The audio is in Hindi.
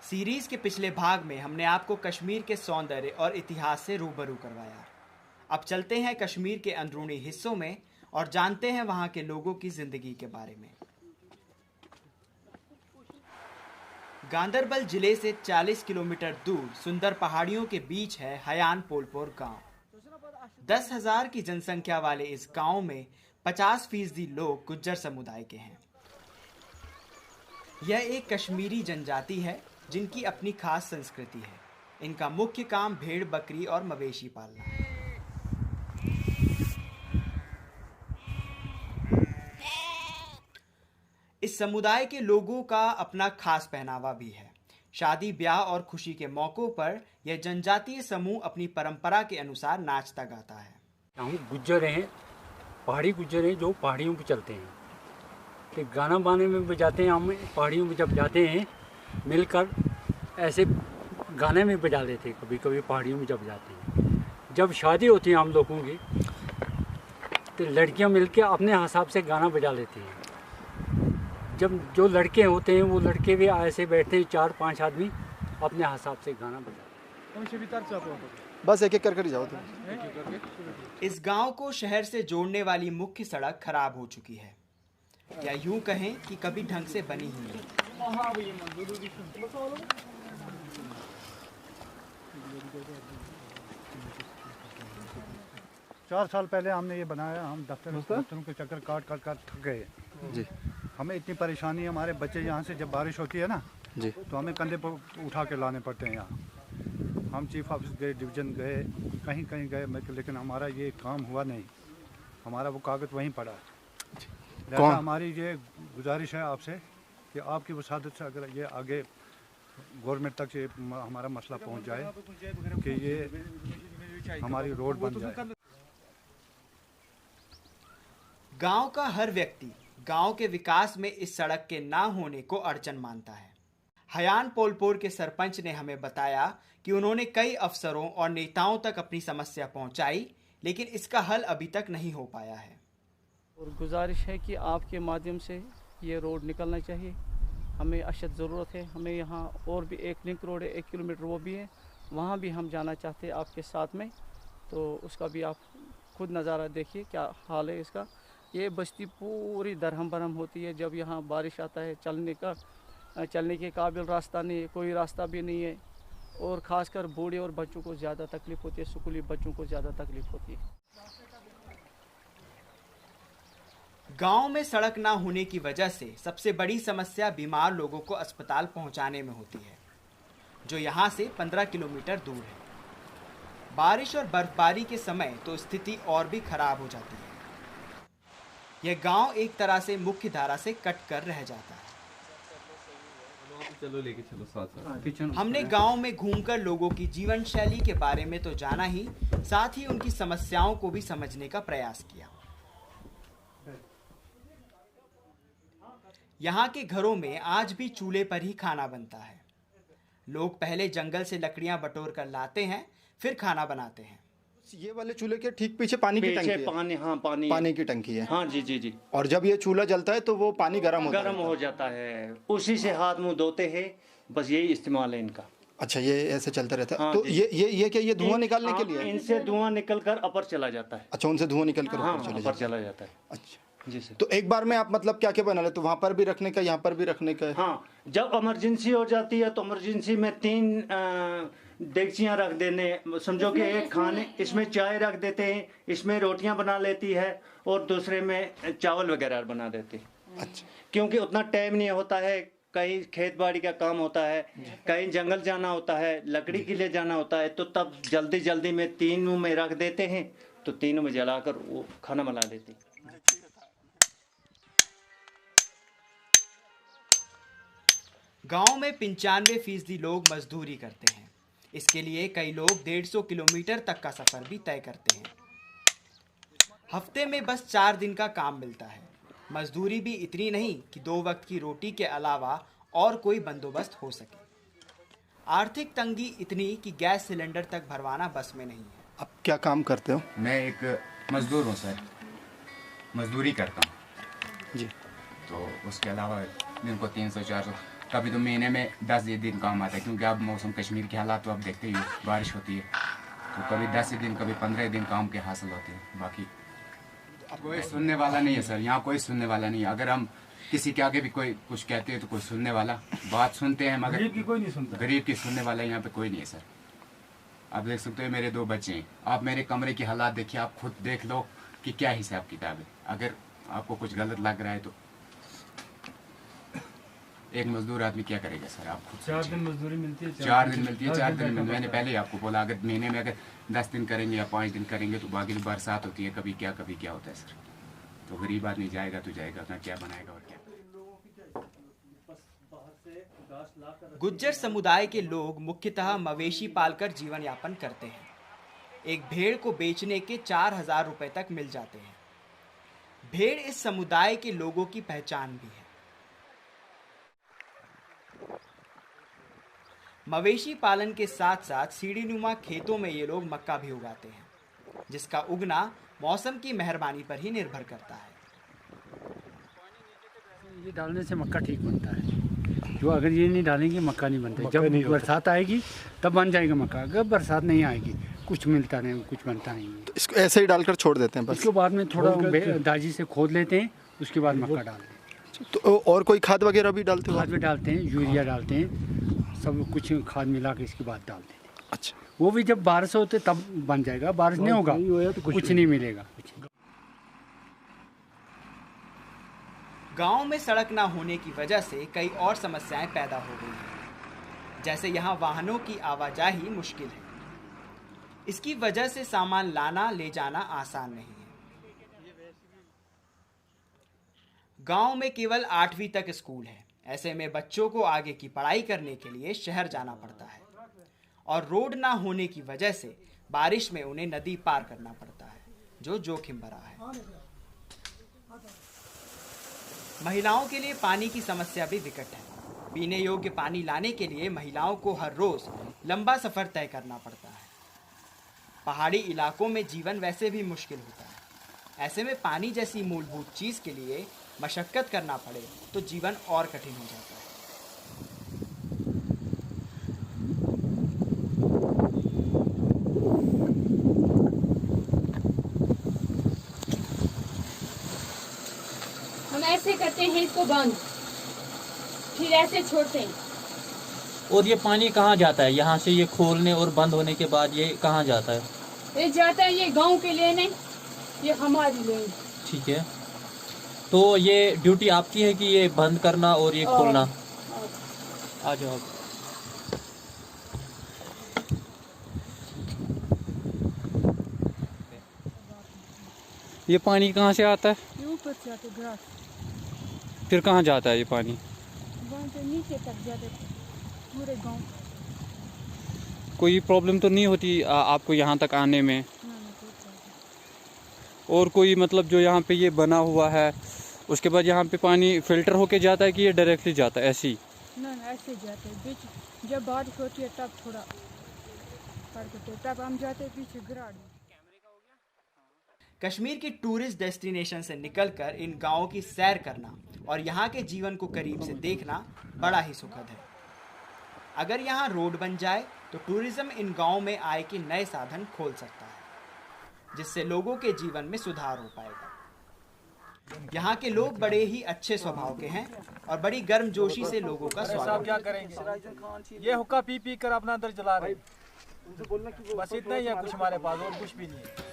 सीरीज के पिछले भाग में हमने आपको कश्मीर के सौंदर्य और इतिहास से रूबरू करवाया। अब चलते हैं कश्मीर के अंदरूनी हिस्सों में और जानते हैं वहां के लोगों की जिंदगी के बारे में। गांदरबल जिले से 40 किलोमीटर दूर सुंदर पहाड़ियों के बीच है हयान पोलपोर गांव। 10,000 की जनसंख्या वाले इस गांव में 50% लोग गुज्जर समुदाय के हैं। यह एक कश्मीरी जनजाति है जिनकी अपनी खास संस्कृति है। इनका मुख्य काम भेड़, बकरी और मवेशी पालना है। इस समुदाय के लोगों का अपना खास पहनावा भी है। शादी, ब्याह और खुशी के मौकों पर यह जनजातीय समूह अपनी परंपरा के अनुसार नाचता गाता है। हम गुज्जर हैं, पहाड़ी गुज्जर हैं जो पहाड़ियों पे चलते हैं। कि गाना बाने में बजाते हैं, हम पहाड़ियों में जब जाते हैं मिलकर ऐसे गाने में बजा लेते हैं। कभी कभी पहाड़ियों में जब जाते हैं, जब शादी होती है हम लोगों की तो लड़कियां मिलकर अपने हिसाब से गाना बजा लेती हैं। जब जो लड़के होते हैं वो लड़के भी ऐसे बैठते हैं, 4-5 आदमी अपने हिसाब से गाना बजाते हैं। बस एक एक करके जाओ तुम। इस गांव को शहर से जोड़ने वाली मुख्य सड़क खराब हो चुकी है, या यूं कहें कि कभी ढंग से बनी ही नहीं। 4 साल पहले हमने ये बनाया। हम दफ्तरों के चक्कर काट थक गए जी। हमें इतनी परेशानी है। हमारे बच्चे यहाँ से जब बारिश होती है ना जी, तो हमें कंधे पर उठा के लाने पड़ते हैं। यहाँ हम चीफ ऑफिस गए, डिवीज़न गए, कहीं कहीं गए, लेकिन हमारा ये काम हुआ नहीं। हमारा वो कागज़ वहीं पड़ा है। लिहाजा हमारी ये गुजारिश है आपसे कि आपकी वसादत से अगर ये आगे गवर्नमेंट तक ये हमारा मसला पहुँच जाए कि ये हमारी रोड बन जाए। गांव का हर व्यक्ति गांव के विकास में इस सड़क के ना होने को अड़चन मानता है। हयान पोलपोर के सरपंच ने हमें बताया कि उन्होंने कई अफसरों और नेताओं तक अपनी समस्या पहुंचाई, लेकिन इसका हल अभी तक नहीं हो पाया है। और गुजारिश है कि आपके माध्यम से ये रोड निकलना चाहिए। हमें अशद ज़रूरत है। हमें यहाँ और भी एक लिंक रोड है, 1 किलोमीटर वो भी है, वहाँ भी हम जाना चाहते हैं आपके साथ में। तो उसका भी आप खुद नज़ारा देखिए क्या हाल है इसका। ये बस्ती पूरी दरहम बरहम होती है। जब यहाँ बारिश आता है चलने के काबिल रास्ता नहीं है, कोई रास्ता भी नहीं है। और ख़ासकर बूढ़े और बच्चों को ज़्यादा तकलीफ़ होती है, स्कूली बच्चों को ज़्यादा तकलीफ़ होती है। गांव में सड़क ना होने की वजह से सबसे बड़ी समस्या बीमार लोगों को अस्पताल पहुंचाने में होती है, जो यहाँ से 15 किलोमीटर दूर है। बारिश और बर्फबारी के समय तो स्थिति और भी खराब हो जाती है। यह गांव एक तरह से मुख्य धारा से कट कर रह जाता है। चलो लेके चलो साथ। हमने गांव में घूमकर लोगों की जीवन शैली के बारे में तो जाना ही, साथ ही उनकी समस्याओं को भी समझने का प्रयास किया। यहाँ के घरों में आज भी चूल्हे पर ही खाना बनता है। लोग पहले जंगल से लकड़ियां बटोर कर लाते हैं, फिर खाना बनाते हैं। ये वाले चूल्हे के ठीक पीछे पानी की टंकी है। पानी की टंकी है। हाँ जी। और जब ये चूल्हा जलता है तो वो पानी गर्म हो जाता है। उसी से हाथ मुंह धोते हैं, बस यही इस्तेमाल है इनका। अच्छा, ये ऐसे चलता रहता है। हाँ, तो ये क्या, ये धुआं निकालने के लिए? इनसे धुआं निकल कर अपर चला जाता है। अच्छा, उनसे धुआं निकल कर ऊपर चला जाता है। अच्छा जी सर। तो एक बार में आप मतलब क्या क्या बना लेते? तो वहाँ पर भी रखने का, यहाँ पर भी रखने का? हाँ, जब इमरजेंसी हो जाती है तो इमरजेंसी में 3 डेगचियाँ रख देने, समझो कि एक खाने, इसमें चाय रख देते हैं, इसमें रोटियां बना लेती है और दूसरे में चावल वगैरह बना देते हैं। अच्छा, क्योंकि उतना टाइम नहीं होता है। कहीं खेत बाड़ी का काम होता है, कहीं जंगल जाना होता है, लकड़ी के लिए जाना होता है, तो तब जल्दी में 3 में रख देते हैं, तो 3 में जलाकर वो खाना बना देते हैं। गांव में 95% लोग मजदूरी करते हैं। इसके लिए कई लोग 150 किलोमीटर तक का सफर भी तय करते हैं। हफ्ते में बस 4 दिन का काम मिलता है। मजदूरी भी इतनी नहीं कि 2 वक्त की रोटी के अलावा और कोई बंदोबस्त हो सके। आर्थिक तंगी इतनी कि गैस सिलेंडर तक भरवाना बस में नहीं है। आप क्या काम करते हो? मैं एक मजदूर हूँ सर, मजदूरी करता हूँ जी। तो उसके अलावा दिन को 300-400 कभी तो महीने में 10 दिन काम आता है, क्योंकि अब मौसम कश्मीर के हालात तो आप देखते ही हो, बारिश होती है तो कभी 10 दिन कभी 15 दिन काम के हासिल होते हैं। बाकी कोई सुनने वाला नहीं है सर, यहाँ कोई सुनने वाला नहीं है। अगर हम किसी के आगे भी कोई कुछ कहते हैं तो कोई सुनने वाला, बात सुनते हैं मगर गरीब की कोई नहीं सुनता, गरीब की सुनने वाला यहाँ पे कोई नहीं है सर। आप देख सकते हो मेरे 2 बच्चे हैं, आप मेरे कमरे की हालात देखिए, आप खुद देख लो कि क्या हिसाब किताब है। अगर आपको कुछ गलत लग रहा है तो एक मजदूर आदमी क्या करेगा सर, आप खुद 4 दिन मजदूरी मिलती है, 4 दिन मिलती है, 4 दिन में मैंने पहले ही आपको बोला, अगर महीने में अगर 10 दिन करेंगे या 5 दिन करेंगे तो बाकी बरसात होती है, कभी क्या होता है सर। तो गरीब आदमी जाएगा तो जाएगा, अपना क्या बनाएगा और क्या। गुज्जर समुदाय के लोग मुख्यतः मवेशी पालकर जीवन यापन करते हैं। एक भेड़ को बेचने के 4,000 रुपए तक मिल जाते हैं। भेड़ इस समुदाय के लोगों की पहचान भी है। मवेशी पालन के साथ साथ सीढ़ीनुमा खेतों में ये लोग मक्का भी उगाते हैं, जिसका उगना मौसम की मेहरबानी पर ही निर्भर करता है। ये डालने से मक्का ठीक बनता है, जो अगर ये नहीं डालेंगे मक्का नहीं बनता। जब बरसात आएगी तब बन जाएगा मक्का, अगर बरसात नहीं आएगी कुछ मिलता नहीं, कुछ बनता नहीं। तो इसको ऐसे ही डालकर छोड़ देते हैं बस? उसके बाद में थोड़ा दाजी से खोद लेते हैं, उसके बाद मक्का डालते हैं। तो और कोई खाद वगैरह भी डालते हो? खाद भी डालते हैं, यूरिया डालते हैं, सब कुछ खाद मिला के इसके बाद डालते हैं। अच्छा, वो भी जब बारिश होते तब बन जाएगा, बारिश नहीं होगा तो कुछ नहीं मिलेगा। गांव में सड़क ना होने की वजह से कई और समस्याएं पैदा हो गई हैं, जैसे यहाँ वाहनों की आवाजाही मुश्किल है। इसकी वजह से सामान लाना ले जाना आसान नहीं है। गांव में केवल 8वीं तक स्कूल है। ऐसे में बच्चों को आगे की पढ़ाई करने के लिए शहर जाना पड़ता है और रोड ना होने की वजह से बारिश में उन्हें नदी पार करना पड़ता है, जो जोखिम भरा है। महिलाओं के लिए पानी की समस्या भी विकट है। पीने योग्य पानी लाने के लिए महिलाओं को हर रोज लंबा सफर तय करना पड़ता है। पहाड़ी इलाकों में जीवन वैसे भी मुश्किल होता है। ऐसे में पानी जैसी मूलभूत चीज के लिए मशक्कत करना पड़े तो जीवन और कठिन हो जाता है। हम ऐसे करते हैं इसको बंद, फिर ऐसे छोड़ते हैं। और ये पानी कहाँ जाता है? यहाँ से ये खोलने और बंद होने के बाद ये कहाँ जाता है? ये जाता है ये गांव के लिए नहीं, ये हमारी लिए। ठीक है, तो ये ड्यूटी आपकी है कि ये बंद करना और ये खोलना? आ जाओ आप। ये पानी कहाँ से आता है? ऊपर से आते घास, फिर कहाँ जाता है ये पानी? वहाँ से नीचे तक जाते पूरे गांव। कोई प्रॉब्लम तो नहीं होती आपको यहाँ तक आने में? और कोई मतलब जो यहाँ पे ये बना हुआ है उसके बाद यहाँ पे पानी फिल्टर होके जाता है कि ये डायरेक्टली जाता है ऐसे ही? ना ऐसे जाते हैं, बीच जब बारिश होती है तब थोड़ा फर्क होता है, तब हम जाते हैं पीछे ग्राड़ में। कश्मीर की टूरिस्ट डेस्टिनेशन से निकलकर इन गांवों की सैर करना और यहाँ के जीवन को करीब से देखना बड़ा ही सुखद है। अगर यहाँ रोड बन जाए तो टूरिज्म इन गांवों में आय के नए साधन खोल सकता है, जिससे लोगों के जीवन में सुधार हो पाएगा। यहाँ के लोग बड़े ही अच्छे स्वभाव के हैं और बड़ी गर्मजोशी से लोगों का स्वागत। क्या करेंगे? ये हुक्का पी कर अपना अंदर जला रहे, बस इतना ही है कुछ हमारे पास, और कुछ भी नहीं है।